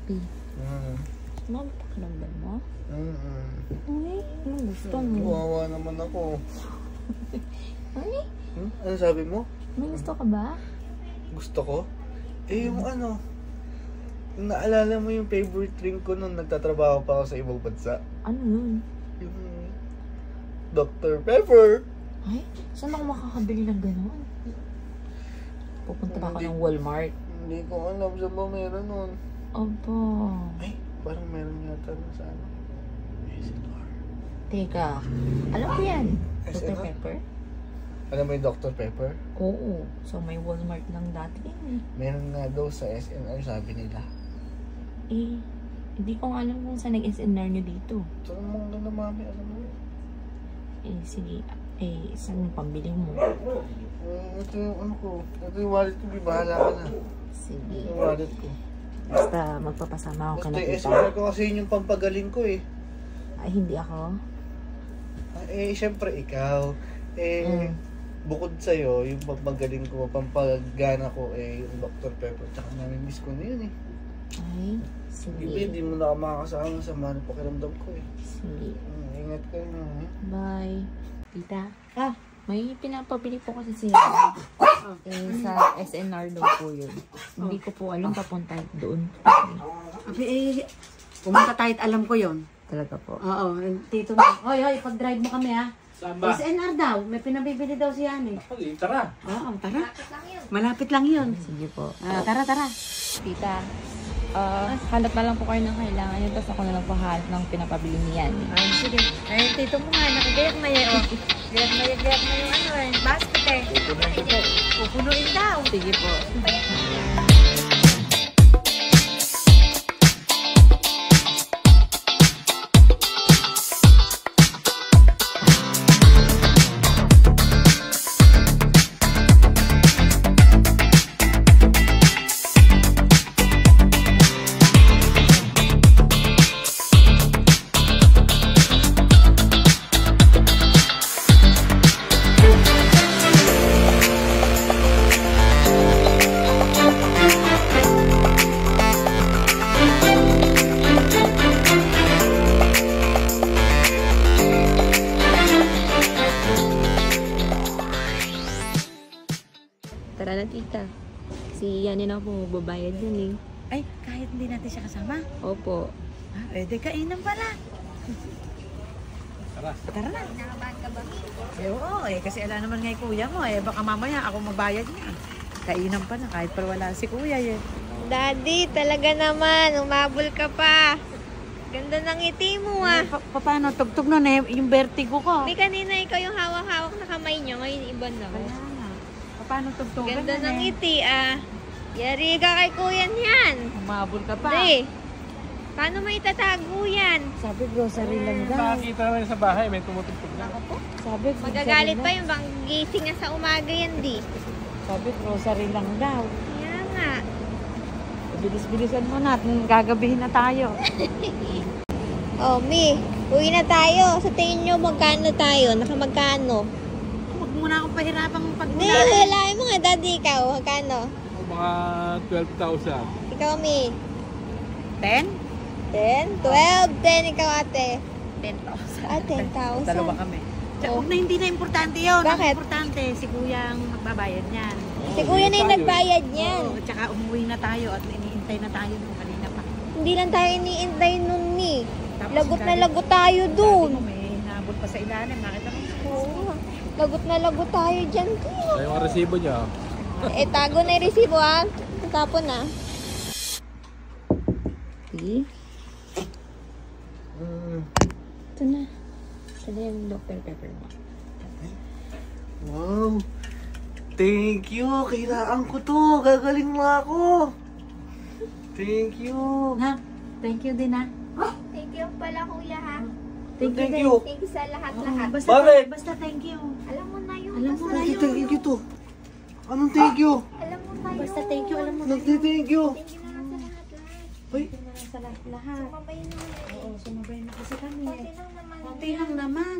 Pi. Sumama pa ka ng mo? Ay, anong gusto mo? Kawawa naman ako. Ay? Ano sabi mo? May gusto ka ba? Gusto ko? Eh, yung ano, naalala mo yung favorite drink ko nung nagtatrabaho pa ako sa ibang bansa? Ano yun? Yung Dr. Pepper. Ay, saan ako makakabili ng gano'n? Pupunta ba ako ng Walmart? Hindi ko alam saan ba meron nun. Opo. Ay, parang meron yata na sa ano. SNR. Teka, alam ko yan. Dr. SNR? Pepper? Alam mo yung Dr. Pepper? Oo. So may Walmart lang dati yan eh. Meron nga daw sa SNR, sabi nila. Eh, hindi ko nga alam kung saan nag-SNR nyo dito. Saan mo nga na mami, alam mo? Eh, sige. Eh, saan yung pambili mo? Ito yung ano ko. Ito yung wallet ko, bahala ka na. Sige. Yung wallet ko. Basta magpapasama ako ka Basta na yung kita. SNR ko kasi yun yung pampagaling ko eh. Ay, hindi ako. Eh, syempre ikaw. Eh, bukod sa'yo, yung pampagaling ko, pampagana ko, eh, yung Dr. Pepper. Tsaka namimiss ko na yun eh. Ay, sige. Hindi mo na makakasama sa mga pakiramdam ko eh. Sige. Ingat ka na. Bye. Tita. May pinapabili po kasi siya. Eh, sa SNR daw po yun. Hindi ko po alam papunta doon. Eh, pumunta tayo't alam ko yon. Talaga po. Oo, tito mo. Hoy, pag-drive mo kami ha. Saan ba? SNR daw, may pinabibili daw siya eh. Tara. Oo, tara. Malapit lang yun. Sige po. Tara. Tita, hanap na lang po kayo ng kailangan yun. Tapos ako na lang po hanap ng pinapabili niyan. Ay, sige. Ay, tito mo nga, nakigayak na yan. Gayak na yung ano eh, basket eh. Pupunuin daw. Sige po. Tara na, tita. Si Yanin ako babayad yun eh. Ay, kahit hindi natin siya kasama. Opo. Pwede kainan pala. Tara na. Nakabahan ka ba? Eh, oo, kasi alam naman nga kuya mo baka mamaya ako magbayad niya. Kainan pa na kahit pa wala si kuya Daddy, talaga naman. Umabol ka pa. Ganda ng ngiti mo Paano? Tugtog nun yung vertigo ko. May kanina ikaw yung hawak-hawak na kamay niyo. Ngayon iba na. Kaya nga. Paano tugtog? Ganda ng ngiti Yari ka kay kuya niyan. Umabol ka pa. Di. Paano may tatago yan? Sabi grocery lang daw. Nakakita naman sa bahay, may tumutugtog na. Sabi Magagalit pa yung bang gising nga sa umaga yan, di. Sabi grocery lang daw. Kaya nga. Bilis-bilisan mo na at gagabihin na tayo. Oh, Mi. Uwi na tayo. Sa tingin nyo, magkano tayo? Nakamagkano? Huwag muna akong pahirapang Hindi, pagmula. wala mo nga, Daddy. Ikaw, magkano? Mga 12,000. Ikaw, Mi. 10? 10? 12? 10, ikaw, ate. 10,000. 10,000. Dalawa kami. Huwag na hindi na importante yun. Bakit? Ang importante, si kuya ang magbabayad niyan. Si kuya na yung nagbayad niyan. Oo, tsaka umuwi na tayo at iniintay na tayo nung kanina pa. Hindi lang tayo iniintay nun, Mi. Tapos Lagot na sabi- lagot tayo dun. Sabi mo, may hinabol pa sa ilalim. Nakita mo? Oo. Lagot na lagot tayo dyan, kuya. Ay, yung resibo niya. Tago na yung resibo, Tapon na. Okay. Ito na. Ito na yung Dr. Pepper mo. Wow. Thank you. Kailangan ko to. Gagaling mo ako. Thank you. Ha? Thank you din ha. Thank you pala, kuya, ha. Thank Thank you. you sa lahat-lahat. Basta thank you. Alam mo na yun. Alam mo na yun. Thank you to. Anong thank you? Alam mo na yun. Basta thank you. Alam mo na yun. Nagti-thank you. Thank you na lang sa lahat-lahat. Ay, Thank you na lang sa lahat. Sumabay naman. Oo, sumabay na kasi kami. Konti lang naman. Konti lang naman.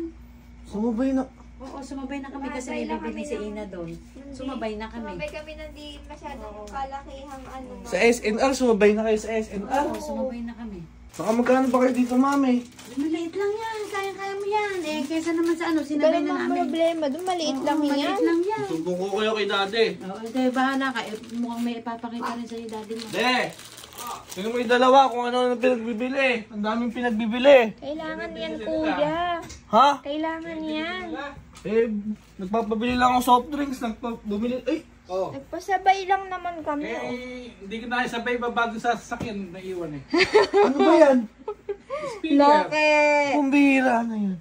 sumabay na. Oo, sumabay na kami kasi Sumabay may lang bibili kami si ng- Ina doon. Hindi. Sumabay na kami. Sumabay kami na di masyadong kalakihang ano. Sa SNR, sumabay na kayo sa SNR. Oo, sumabay na kami. Baka magkano ba kayo dito, mami? Maliit lang yan. Kaya-kaya mo yan. Eh, kaysa naman sa ano, Wala sinabay na namang namin. problema. Doon maliit lang Oo, yan. maliit lang yan. Sumbong ko kayo kay daddy. Oo, ikaw bahala ka. Eh, mukhang may ipapakita rin sa'yo, daddy mo. De! Tingnan mo yung dalawa kung ano ang pinagbibili. Ang daming pinagbibili. Kailangan yan, kuya. Ha? Kailangan yan. Eh, nagpapabili lang ako soft drinks. Bumili. Ay! Oh. Nagpasabay lang naman kami. Eh, hindi ko na sabay babago sa sasakyan. Naiwan eh. Ano ba yan? Loke! Kumbira na yun.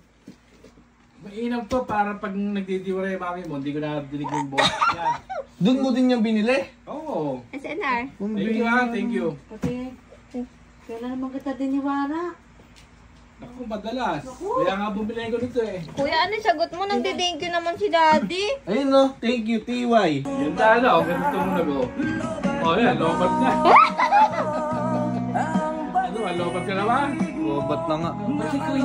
Mainam to para pag nagdidiwara yung mami mo, hindi ko na dinig yung boss. Yan. Doon mo din yung binili? Oo. SNR. Thank you ha, thank you. Kasi, kailan naman kita diniwara? Naku, madalas. Kaya nga bumili ko nito eh. Kuya, ano sagot mo? Nagdi-thank you naman si daddy. Ayun no, thank you, TY. Yung dala, ganito muna ko. Oh, yan, lobat na. Ano, lobat ka naman? Oh, ba't na nga? Kasi kuya,